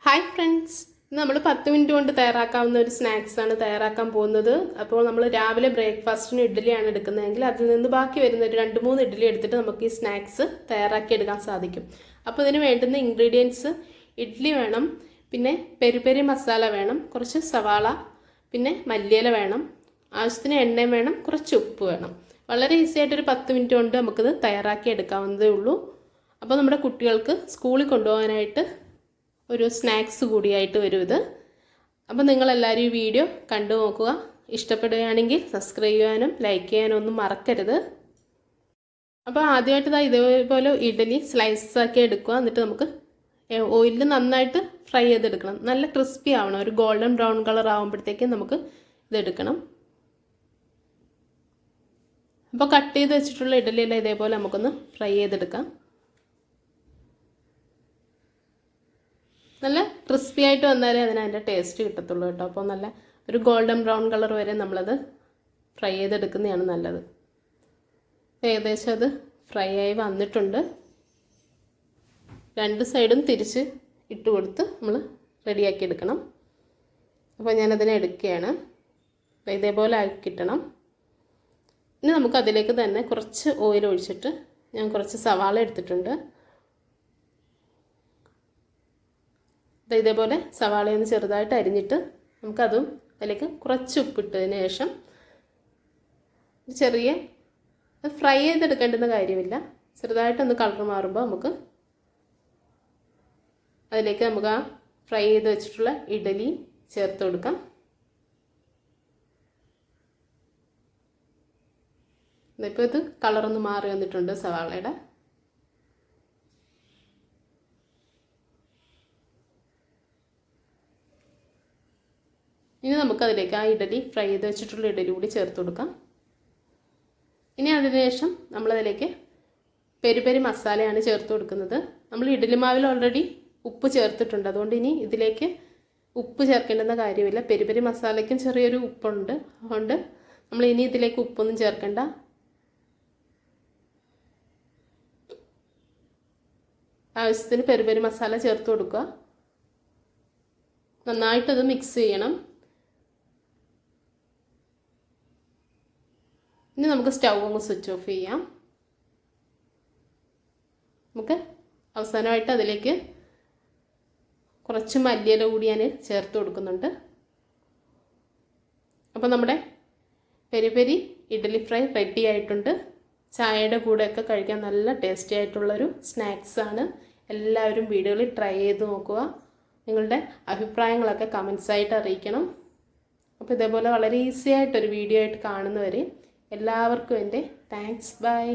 Hi friends, നമ്മൾ 10 minute കൊണ്ട് തയ്യാറാക്കാവുന്ന ഒരു സ്നാക്സാണ് തയ്യാറാക്കാൻ പോകുന്നത്. അപ്പോൾ നമ്മൾ രാവിലെ ബ്രേക്ക്ഫാസ്റ്റിന് ഇഡ്ഡലിയാണ് എടുക്കുന്നതെങ്കിൽ അതിൽ നിന്ന് ബാക്കി വരുന്ന ഒരു 2-3 ഇഡ്ഡലി എടുത്തിട്ട് നമുക്ക് ഈ സ്നാക്സ് തയ്യാറാക്കി എടുക്കാൻ സാധിക്കും. അപ്പോൾ ഇതിന് വേണ്ടുന്ന ഇൻഗ്രീഡിയൻസ് ഇഡ്ഡലി വേണം, പിന്നെ പെരി മസാല വേണം, കുറച്ച് സവാള, പിന്നെ മല്ലിയില വേണം, ആവശ്യത്തിന് എണ്ണയും വേണം, കുറച്ച് ഉപ്പ് വേണം. വളരെ ഈസി ആയിട്ടൊരു 10 മിനിറ്റ് കൊണ്ട് നമുക്കിത് തയ്യാറാക്കി എടുക്കാവുന്നതേ ഉള്ളൂ. അപ്പോൾ നമ്മുടെ കുട്ടികൾക്ക് സ്കൂളിൽ കൊണ്ടുപോകാനായിട്ട് ഒരു സ്നാക്സ് കൂടിയായിട്ട് വരും ഇത്. അപ്പോൾ നിങ്ങളെല്ലാവരും ഈ വീഡിയോ കണ്ടു നോക്കുക. ഇഷ്ടപ്പെടുകയാണെങ്കിൽ സബ്സ്ക്രൈബ് ചെയ്യാനും ലൈക്ക് ചെയ്യാനും ഒന്നും മറക്കരുത്. അപ്പോൾ ആദ്യമായിട്ട് ഇതേപോലെ ഇഡ്ഡലി സ്ലൈസ് ആക്കി എടുക്കുക. എന്നിട്ട് നമുക്ക് ഓയിലിൽ നന്നായിട്ട് ഫ്രൈ ചെയ്തെടുക്കണം. നല്ല ക്രിസ്പി ആവണം. ഒരു ഗോൾഡൻ ബ്രൗൺ കളർ ആകുമ്പോഴത്തേക്കും നമുക്ക് ഇതെടുക്കണം. അപ്പോൾ കട്ട് ചെയ്ത് വെച്ചിട്ടുള്ള ഇഡ്ഡലിയെല്ലാം ഇതേപോലെ നമുക്കൊന്ന് ഫ്രൈ ചെയ്തെടുക്കാം. നല്ല ക്രിസ്പി ആയിട്ട് വന്നാലേ അതിൻ്റെ ടേസ്റ്റ് കിട്ടത്തുള്ളൂ കേട്ടോ. അപ്പോൾ നല്ല ഒരു ഗോൾഡൻ ബ്രൗൺ കളർ വരെ നമ്മളത് ഫ്രൈ ചെയ്തെടുക്കുന്നതാണ് നല്ലത്. ഏകദേശം അത് ഫ്രൈ ആയി വന്നിട്ടുണ്ട്. രണ്ട് സൈഡും തിരിച്ച് ഇട്ട് കൊടുത്ത് നമ്മൾ റെഡിയാക്കി എടുക്കണം. അപ്പോൾ ഞാനതിനെ എടുക്കുകയാണ്. ഇതേപോലെ ആക്കി കിട്ടണം. ഇനി നമുക്ക് അതിലേക്ക് തന്നെ കുറച്ച് ഓയിൽ ഒഴിച്ചിട്ട് ഞാൻ കുറച്ച് സവാള എടുത്തിട്ടുണ്ട്. ഇതേപോലെ സവാളയൊന്ന് ചെറുതായിട്ട് അരിഞ്ഞിട്ട് നമുക്കതും അതിലേക്ക് കുറച്ച് ഉപ്പിട്ടതിന് ശേഷം ചെറിയ ഫ്രൈ ചെയ്തെടുക്കേണ്ടുന്ന കാര്യമില്ല. ചെറുതായിട്ടൊന്ന് കളർ മാറുമ്പോൾ നമുക്ക് അതിലേക്ക് നമുക്ക് ആ ഫ്രൈ ചെയ്ത് വെച്ചിട്ടുള്ള ഇഡ്ഡലി ചേർത്ത് കൊടുക്കാം. ഇപ്പോൾ ഇത് കളറൊന്ന് മാറി വന്നിട്ടുണ്ട് സവാളയുടെ. ഇനി നമുക്കതിലേക്ക് ആ ഇഡ്ഡലി ഫ്രൈ ചെയ്ത് വെച്ചിട്ടുള്ള ഇഡ്ഡലി കൂടി ചേർത്ത് കൊടുക്കാം. ഇനി അതിനുശേഷം നമ്മളതിലേക്ക് പെരി മസാലയാണ് ചേർത്ത് കൊടുക്കുന്നത്. നമ്മൾ ഇഡ്ഡലി മാവിൽ ഓൾറെഡി ഉപ്പ് ചേർത്തിട്ടുണ്ട്. അതുകൊണ്ട് ഇനി ഇതിലേക്ക് ഉപ്പ് ചേർക്കേണ്ടുന്ന കാര്യമില്ല. പെരി മസാലയ്ക്കും ചെറിയൊരു ഉപ്പുണ്ട്. അതുകൊണ്ട് നമ്മൾ ഇനി ഇതിലേക്ക് ഉപ്പൊന്നും ചേർക്കേണ്ട. ആവശ്യത്തിന് പെരി മസാല ചേർത്ത് കൊടുക്കുക. നന്നായിട്ടത് മിക്സ് ചെയ്യണം. ഇനി നമുക്ക് സ്റ്റൗ ഒന്ന് സ്വിച്ച് ഓഫ് ചെയ്യാം. നമുക്ക് അവസാനമായിട്ട് അതിലേക്ക് കുറച്ച് മല്ലിയില കൂടി ഞാൻ ചേർത്ത് കൊടുക്കുന്നുണ്ട്. അപ്പോൾ നമ്മുടെ പെരി ഇഡ്ഡലി ഫ്രൈ റെഡി ആയിട്ടുണ്ട്. ചായയുടെ കൂടെയൊക്കെ കഴിക്കാൻ നല്ല ടേസ്റ്റി ആയിട്ടുള്ളൊരു സ്നാക്സാണ്. എല്ലാവരും വീഡിയോയിൽ ട്രൈ ചെയ്ത് നോക്കുക. നിങ്ങളുടെ അഭിപ്രായങ്ങളൊക്കെ കമൻസായിട്ട് അറിയിക്കണം. അപ്പോൾ ഇതേപോലെ വളരെ ഈസി ആയിട്ടൊരു വീഡിയോ ആയിട്ട് കാണുന്നവരെ എല്ലാവർക്കും എൻ്റെ താങ്ക്സ്. ബൈ.